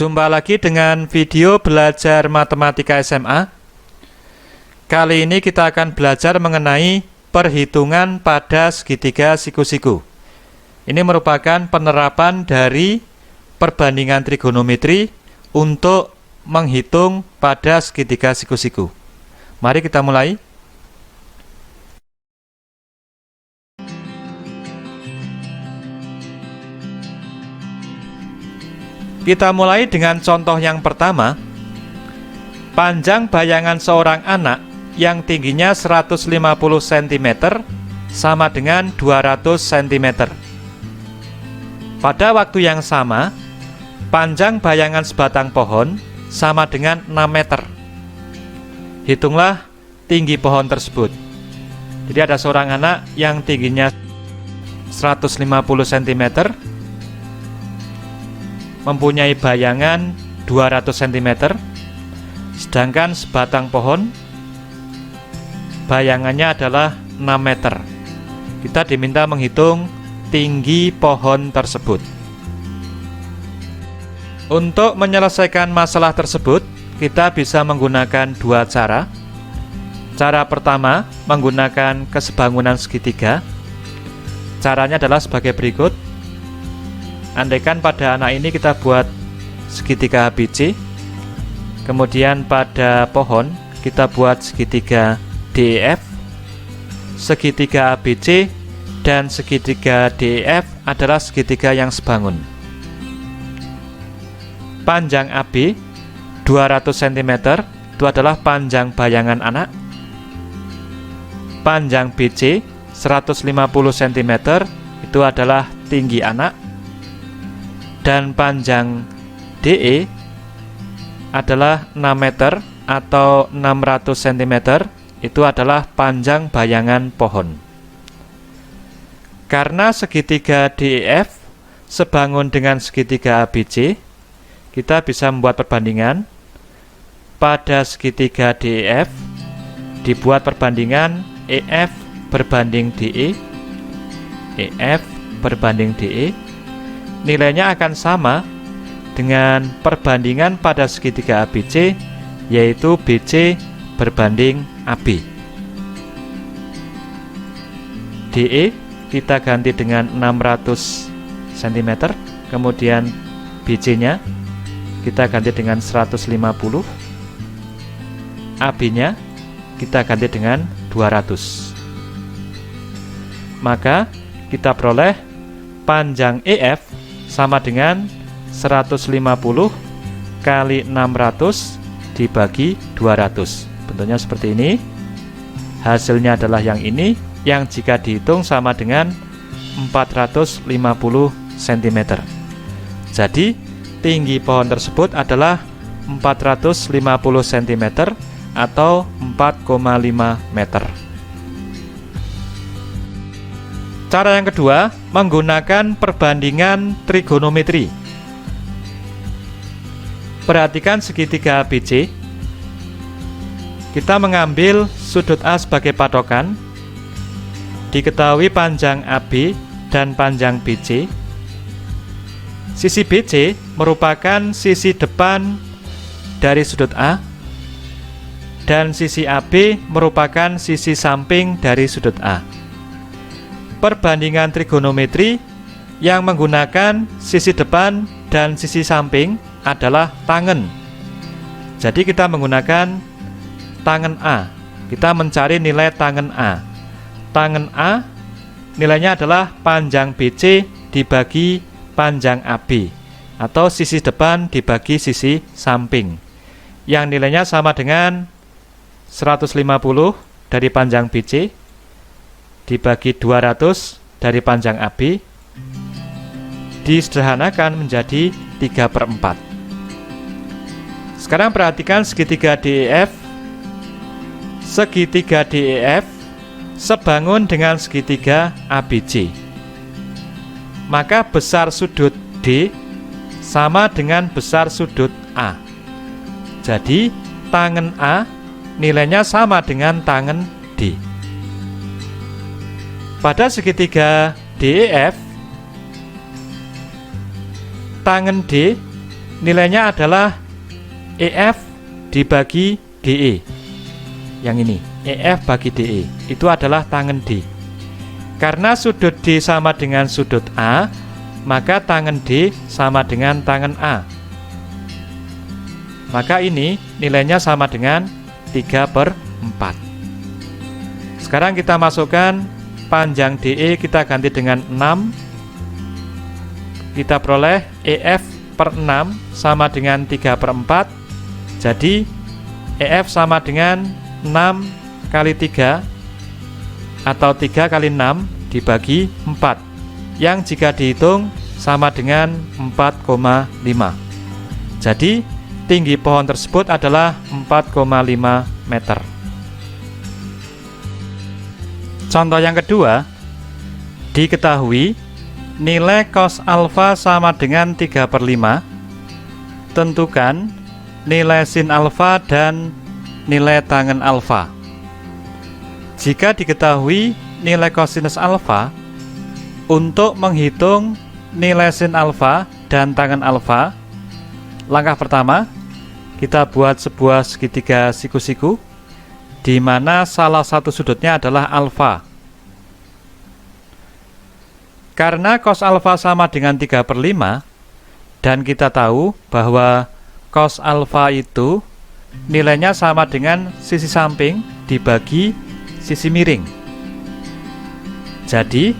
Jumpa lagi dengan video belajar matematika SMA. Kali ini kita akan belajar mengenai perhitungan pada segitiga siku-siku. Ini merupakan penerapan dari perbandingan trigonometri untuk menghitung pada segitiga siku-siku. Mari kita mulai. Kita mulai dengan contoh yang pertama. Panjang bayangan seorang anak yang tingginya 150 cm sama dengan 200 cm. Pada waktu yang sama, panjang bayangan sebatang pohon sama dengan 6 meter. Hitunglah tinggi pohon tersebut. Jadi ada seorang anak yang tingginya 150 cm, mempunyai bayangan 200 cm, sedangkan sebatang pohon bayangannya adalah 6 meter. Kita diminta menghitung tinggi pohon tersebut. Untuk menyelesaikan masalah tersebut, kita bisa menggunakan dua cara. Cara pertama, menggunakan kesebangunan segitiga. Caranya adalah sebagai berikut. Andaikan pada anak ini kita buat segitiga ABC, kemudian pada pohon kita buat segitiga DEF. Segitiga ABC dan segitiga DEF adalah segitiga yang sebangun. Panjang AB 200 cm itu adalah panjang bayangan anak. Panjang BC 150 cm itu adalah tinggi anak. Dan panjang DE adalah 6 meter atau 600 cm, itu adalah panjang bayangan pohon. Karena segitiga DEF sebangun dengan segitiga ABC, kita bisa membuat perbandingan. Pada segitiga DEF dibuat perbandingan EF berbanding DE, EF berbanding DE. Nilainya akan sama dengan perbandingan pada segitiga ABC, yaitu BC berbanding AB. DE kita ganti dengan 600 cm, kemudian BC-nya kita ganti dengan 150, AB-nya kita ganti dengan 200. Maka kita peroleh panjang EF sama dengan 150 kali 600 dibagi 200. Bentuknya seperti ini. Hasilnya adalah yang ini, yang jika dihitung sama dengan 450 cm. Jadi tinggi pohon tersebut adalah 450 cm atau 4,5 meter. Cara yang kedua, menggunakan perbandingan trigonometri. Perhatikan segitiga ABC. Kita mengambil sudut A sebagai patokan. Diketahui panjang AB dan panjang BC. Sisi BC merupakan sisi depan dari sudut A, dan sisi AB merupakan sisi samping dari sudut A. Perbandingan trigonometri yang menggunakan sisi depan dan sisi samping adalah tangen. Jadi kita menggunakan tangen A. Kita mencari nilai tangen A. Tangen A nilainya adalah panjang BC dibagi panjang AB, atau sisi depan dibagi sisi samping, yang nilainya sama dengan 150 dari panjang BC dibagi 200 dari panjang AB, disederhanakan menjadi 3/4. Sekarang perhatikan segitiga DEF. Segitiga DEF sebangun dengan segitiga ABC. Maka besar sudut D sama dengan besar sudut A. Jadi tangen A nilainya sama dengan tangen D. Pada segitiga DEF, tangen D nilainya adalah EF dibagi DE. Yang ini, EF bagi DE, itu adalah tangen D. Karena sudut D sama dengan sudut A, maka tangen D sama dengan tangen A. Maka ini nilainya sama dengan 3/4. Sekarang kita masukkan panjang DE, kita ganti dengan 6. Kita peroleh EF per 6 sama dengan 3/4. Jadi EF sama dengan 6 kali 3 atau 3 kali 6 dibagi 4, yang jika dihitung sama dengan 4,5. Jadi tinggi pohon tersebut adalah 4,5 meter. Contoh yang kedua, diketahui nilai cos alfa sama dengan 3/5. Tentukan nilai sin alfa dan nilai tangen alfa. Jika diketahui nilai kosinus alfa, untuk menghitung nilai sin alfa dan tangen alfa, langkah pertama, kita buat sebuah segitiga siku-siku, di mana salah satu sudutnya adalah alfa. Karena cos alfa sama dengan 3/5, dan kita tahu bahwa cos alfa itu nilainya sama dengan sisi samping dibagi sisi miring. Jadi,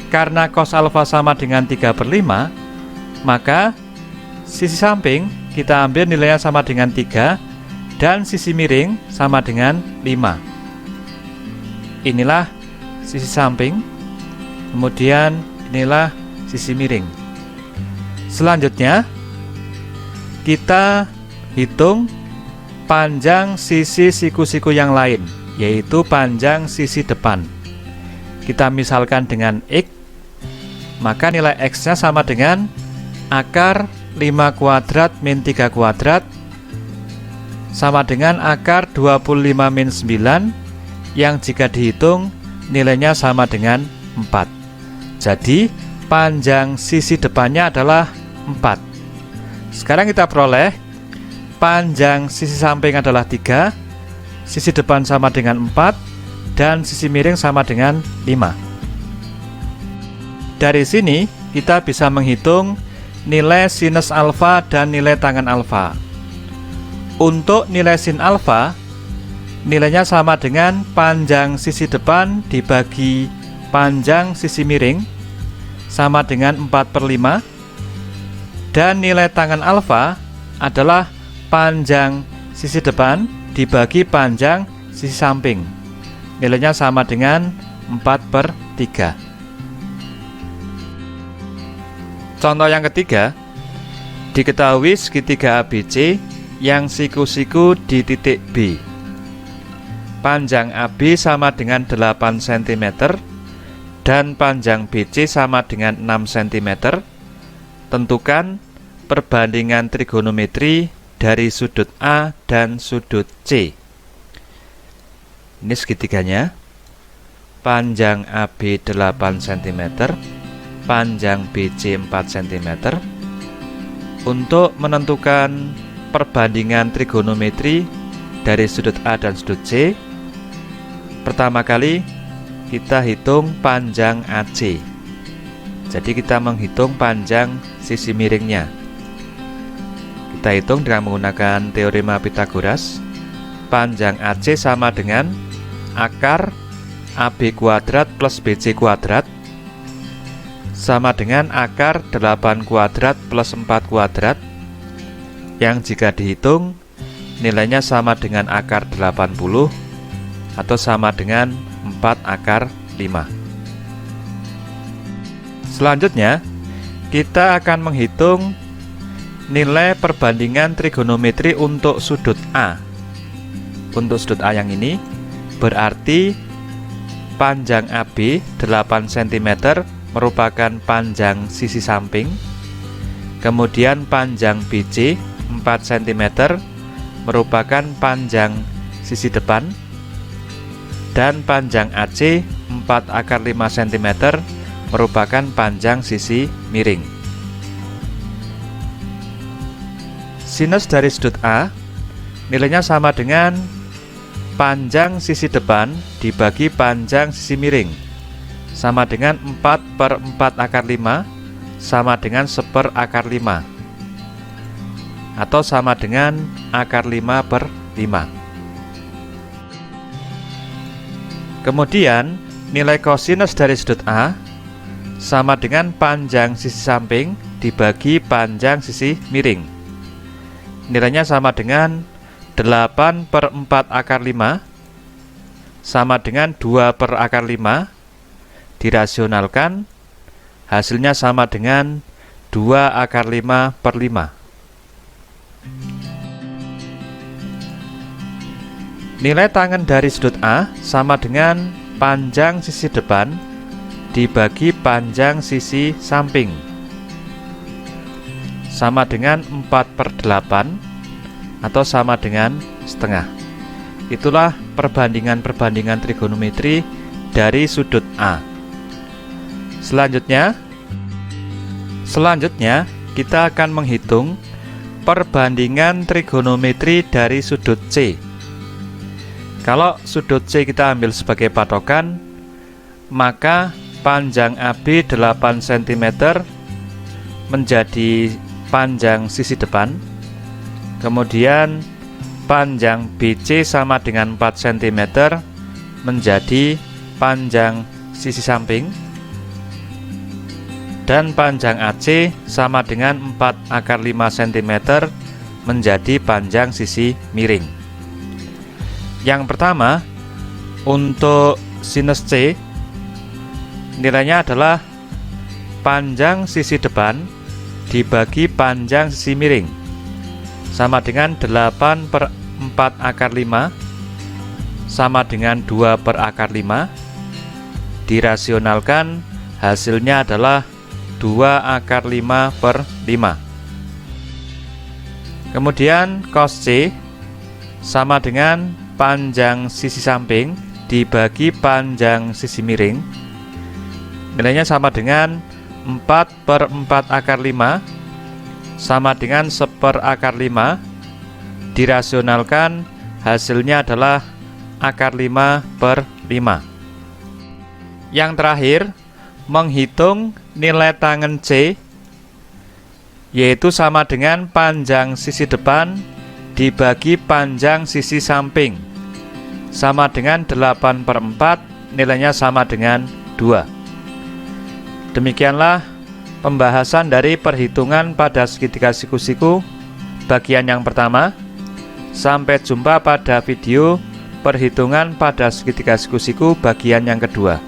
karena cos alfa sama dengan 3/5, maka sisi samping kita ambil nilainya sama dengan 3 dan sisi miring sama dengan 5. Inilah sisi samping, kemudian inilah sisi miring. Selanjutnya, kita hitung panjang sisi siku-siku yang lain, yaitu panjang sisi depan. Kita misalkan dengan X, maka nilai X-nya sama dengan akar 5 kuadrat min 3 kuadrat sama dengan akar 25 min 9, yang jika dihitung nilainya sama dengan 4. Jadi panjang sisi depannya adalah 4. Sekarang kita peroleh panjang sisi samping adalah 3, sisi depan sama dengan 4, dan sisi miring sama dengan 5. Dari sini kita bisa menghitung nilai sinus alfa dan nilai tangen alfa. Untuk nilai sin alfa, nilainya sama dengan panjang sisi depan dibagi panjang sisi miring sama dengan 4/5, dan nilai tangen alfa adalah panjang sisi depan dibagi panjang sisi samping. Nilainya sama dengan 4/3. Contoh yang ketiga, diketahui segitiga ABC yang siku-siku di titik B. Panjang AB sama dengan 8 cm dan panjang BC sama dengan 6 cm. Tentukan perbandingan trigonometri dari sudut A dan sudut C. Ini segitiganya. Panjang AB 8 cm, panjang BC 4 cm. Untuk menentukan perbandingan trigonometri dari sudut A dan sudut C, pertama kali kita hitung panjang AC. Jadi kita menghitung panjang sisi miringnya. Kita hitung dengan menggunakan teorema Pythagoras. Panjang AC sama dengan akar AB kuadrat plus BC kuadrat sama dengan akar 8 kuadrat plus 4 kuadrat, yang jika dihitung nilainya sama dengan akar 80 atau sama dengan 4 akar 5. Selanjutnya, kita akan menghitung nilai perbandingan trigonometri untuk sudut A. Untuk sudut A yang ini, berarti panjang AB 8 cm merupakan panjang sisi samping, kemudian panjang BC 4 cm merupakan panjang sisi depan, dan panjang AC 4 akar 5 cm merupakan panjang sisi miring. sinus dari sudut A nilainya sama dengan panjang sisi depan dibagi panjang sisi miring, sama dengan 4/4 × 5 sama dengan 1/5, atau sama dengan √5/5. Kemudian nilai kosinus dari sudut A sama dengan panjang sisi samping dibagi panjang sisi miring. Nilainya sama dengan 8/4 × 5 sama dengan 2/5. Dirasionalkan, hasilnya sama dengan 2/5/5. Nilai tangen dari sudut A sama dengan panjang sisi depan dibagi panjang sisi samping, sama dengan 4/8 atau sama dengan setengah. Itulah perbandingan-perbandingan trigonometri dari sudut A. Selanjutnya kita akan menghitung perbandingan trigonometri dari sudut C. Kalau sudut C kita ambil sebagai patokan, maka panjang AB 8 cm menjadi panjang sisi depan, kemudian panjang BC sama dengan 4 cm menjadi panjang sisi samping, dan panjang AC sama dengan 4/5 cm menjadi panjang sisi miring. Yang pertama, untuk sinus C nilainya adalah panjang sisi depan dibagi panjang sisi miring, sama dengan 8/4 × 5 sama dengan 2/5. Dirasionalkan, hasilnya adalah 2/5/5. Kemudian cos C sama dengan panjang sisi samping dibagi panjang sisi miring. Nilainya sama dengan 4/4 × 5 sama dengan 1/5. Dirasionalkan, hasilnya adalah √5/5. Yang terakhir, menghitung nilai tangen C, yaitu sama dengan panjang sisi depan dibagi panjang sisi samping, sama dengan 8/4, nilainya sama dengan 2. Demikianlah pembahasan dari perhitungan pada segitiga siku-siku bagian yang pertama. Sampai jumpa pada video perhitungan pada segitiga siku-siku bagian yang kedua.